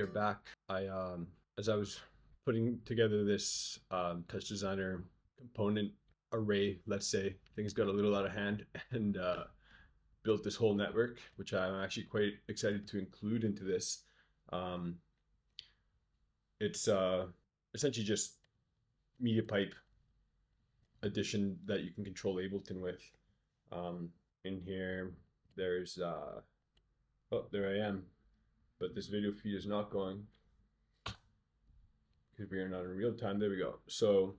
are back. As I was putting together this TouchDesigner component array, let's say, things got a little out of hand and built this whole network, which I'm actually quite excited to include into this. It's essentially just media pipe addition that you can control Ableton with. In here, there's oh, there I am, but this video feed is not going because we are not in real time. There we go. So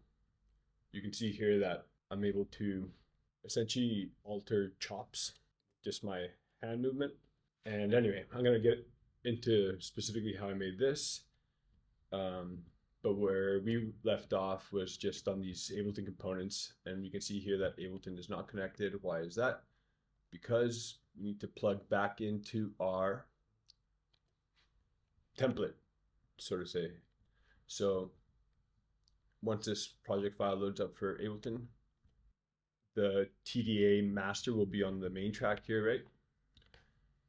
you can see here that I'm able to essentially alter chops, just my hand movement. And anyway, I'm gonna get into specifically how I made this. But where we left off was just on these Ableton components, and you can see here that Ableton is not connected. Why is that? Because we need to plug back into our template, so to say. So once this project file loads up for Ableton, the TDA master will be on the main track here, right?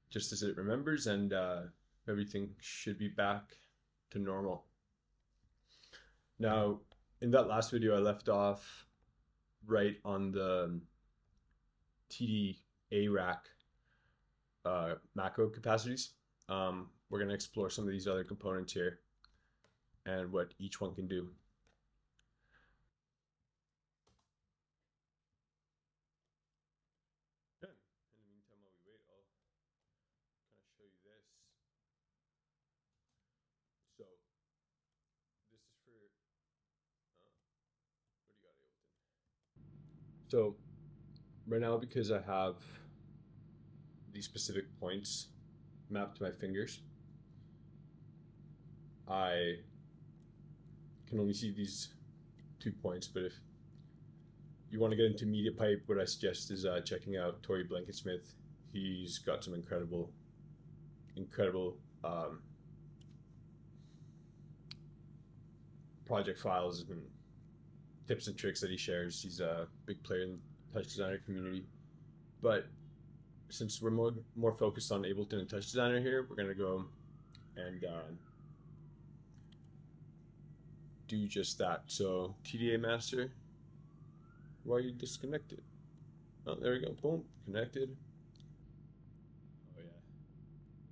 Just as it remembers, and everything should be back to normal. Now, in that last video, I left off right on the TDA rack macro capacities. We're going to explore some of these other components here and what each one can do. Okay. In the meantime, while we wait, I'll kind of show you this. So this is for what do you got, Ableton? So right now, because I have these specific points mapped to my fingers, I can only see these 2 points. But if you want to get into media pipe, what I suggest is checking out Tory Blanketsmith. He's got some incredible project files and tips and tricks that he shares. He's a big player in the TouchDesigner community. But since we're more focused on Ableton and TouchDesigner here, we're gonna go and do just that. So TDA master, why are you disconnected? Oh, there we go. Boom, connected. Oh yeah, this is just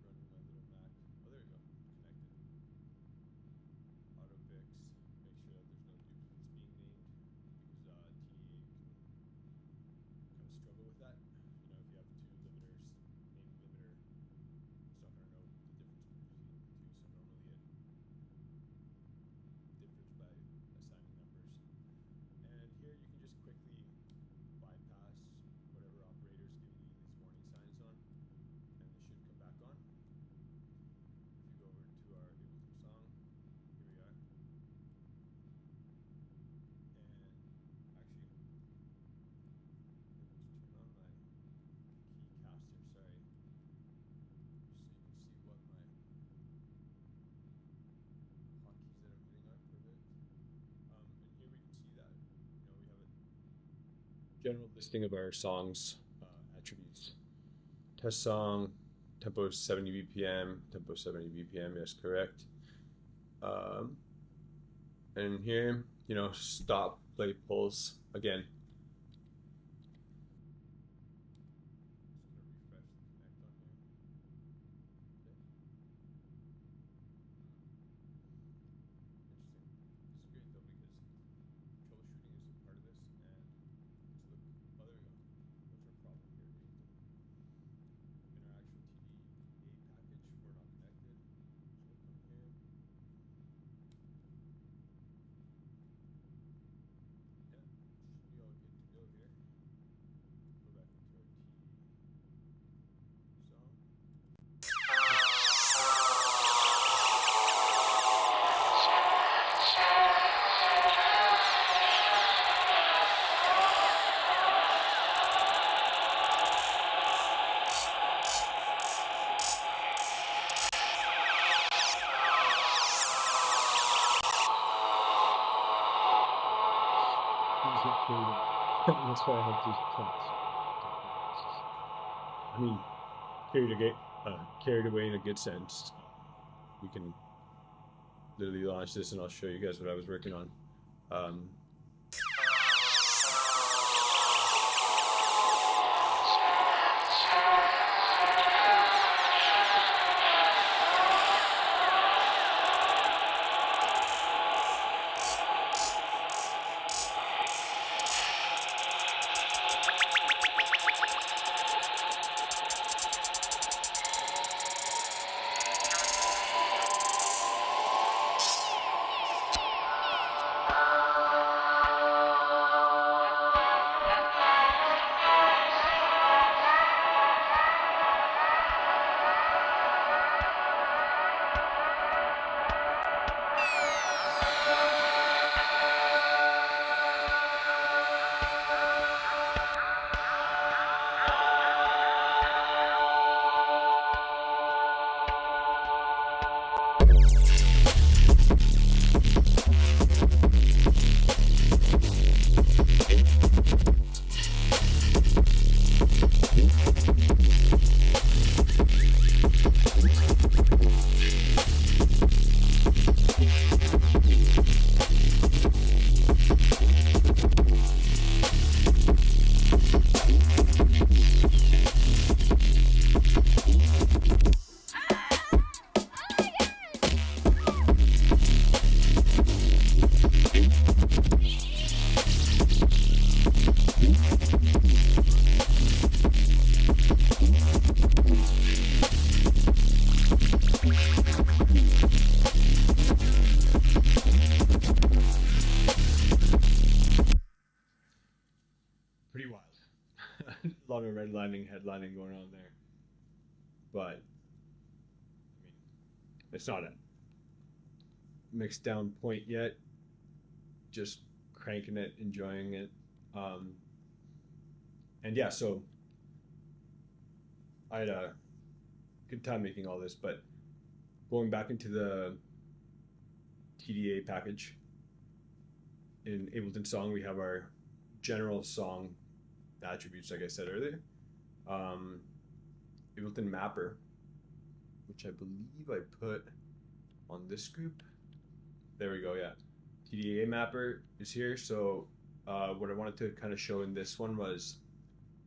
running my little Mac. Oh, there we go. Connected. Auto fix. Make sure that there's no duplicates being named, because TDA can kind of struggle with that. You know, if you have 2 limiters, name limiter, it's not gonna know the difference between the 2. So normally it differs by assigning numbers. And here you can just quickly bypass whatever operator is giving you these warning signs on, and they should come back on. If you go over to our Ableton song, here we are. And actually, let me just turn on my key caster, sorry, just so you can see what my hotkeys that I'm hitting are. Perfect. And here we can see that, you know, we have a general listing of our song's attributes. Test song, tempo 70 BPM, tempo 70 BPM, yes, correct. And here, you know, stop, play, pulse, again. That's why I have these plots. I mean, period again. carried away in a good sense, we can literally launch this, and I'll show you guys what I was working on. Um, pretty wild. A lot of redlining, headlining going on there. But, I mean, it's not a mixed down point yet. Just cranking it, enjoying it. And yeah, so I had a good time making all this, but going back into the TDA package in Ableton Song, we have our general song attributes, like I said earlier. Ableton Mapper, which I believe I put on this group. There we go, yeah. TDA Mapper is here. So what I wanted to kind of show in this one was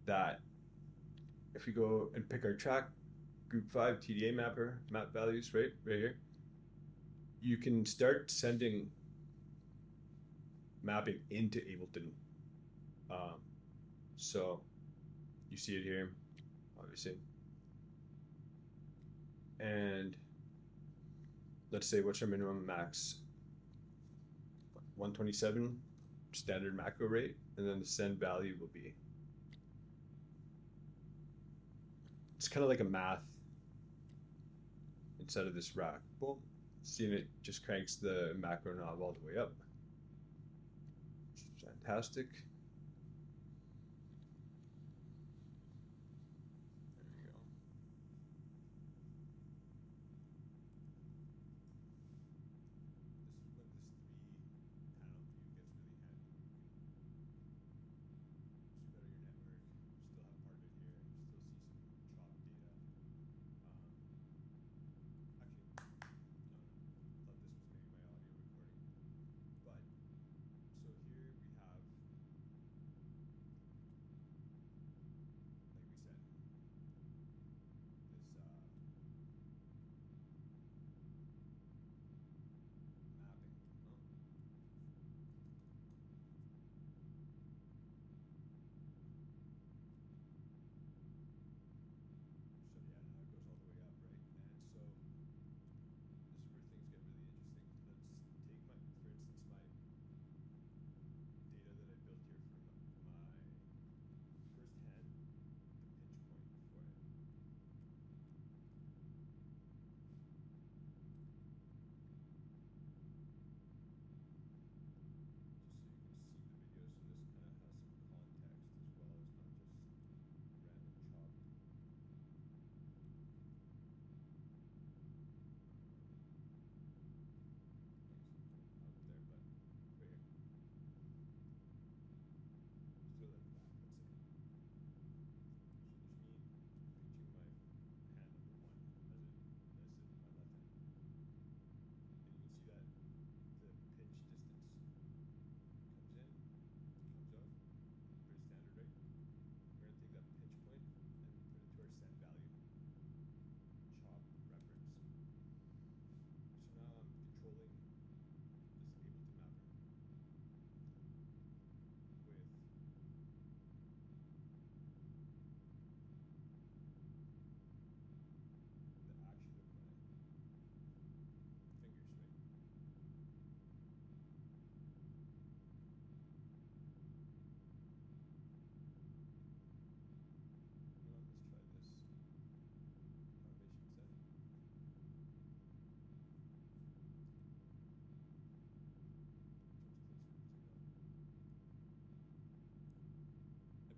that if we go and pick our track, group 5 TDA Mapper, map values, right here, you can start sending mapping into Ableton. So you see it here, obviously. And let's say what's our minimum max? 127 standard macro rate, and then the send value will be, it's kind of like a math inside of this rack. Boom. Seeing it just cranks the macro knob all the way up. Fantastic. There you go. This is when this 3-panel view gets really handy. Zoom out of your network, still have part of it here, still see some chop data. Actually, no, thought this was maybe my audio recording. But so here we have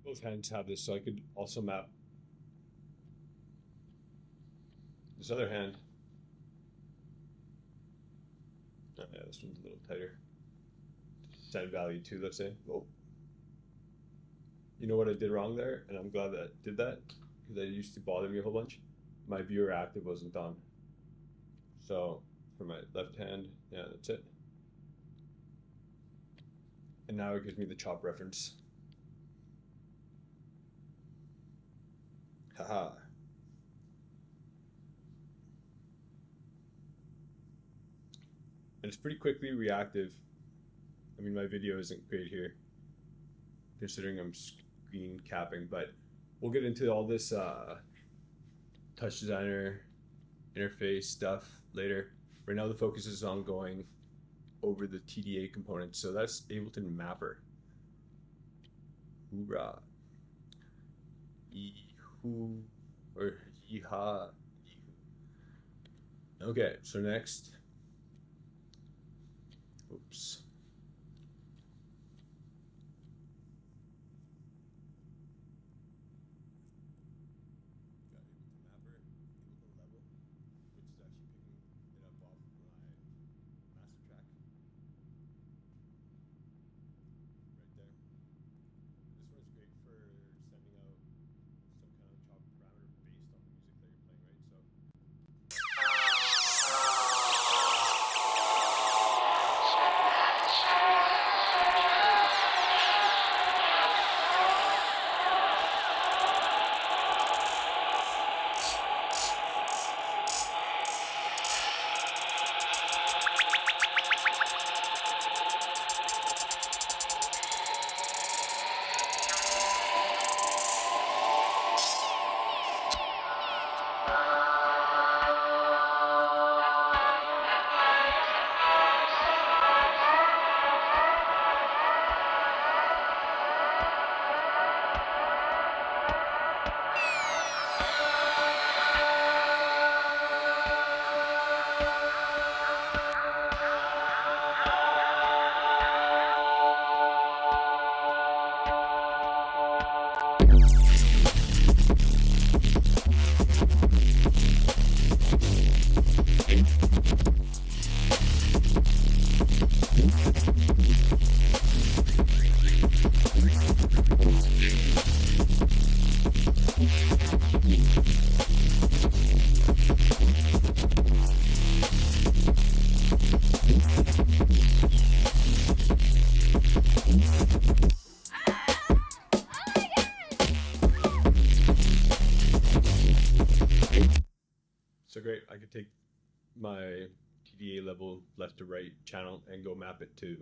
both hands have this, so I could also map this other hand. Oh, yeah, this one's a little tighter. Send value 2, let's say. Oh. You know what I did wrong there? And I'm glad that I did that, because that used to bother me a whole bunch. My viewer active wasn't on. So for my left hand, yeah, that's it. And now it gives me the chop reference. Haha. And it's pretty quickly reactive. I mean, my video isn't great here, considering I'm screen capping, but we'll get into all this TouchDesigner interface stuff later. Right now the focus is on going over the TDA components. So that's Ableton Mapper. Hoorah. Yee-hoo. Or yeehaw. Okay, so next. Oops. So great, I could take my TDA level left to right channel and go map it to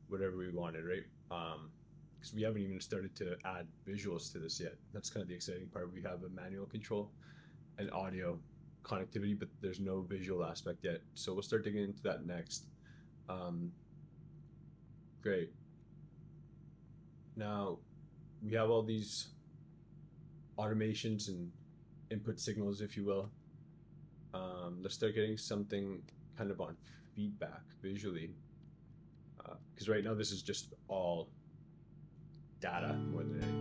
whatever we wanted, right? Because we haven't even started to add visuals to this yet. That's kind of the exciting part. We have a manual control and audio connectivity, but there's no visual aspect yet. So we'll start digging into that next. Great. Now we have all these automations and input signals, if you will. Let's start getting something kind of on feedback visually, because right now this is just all data more than anything.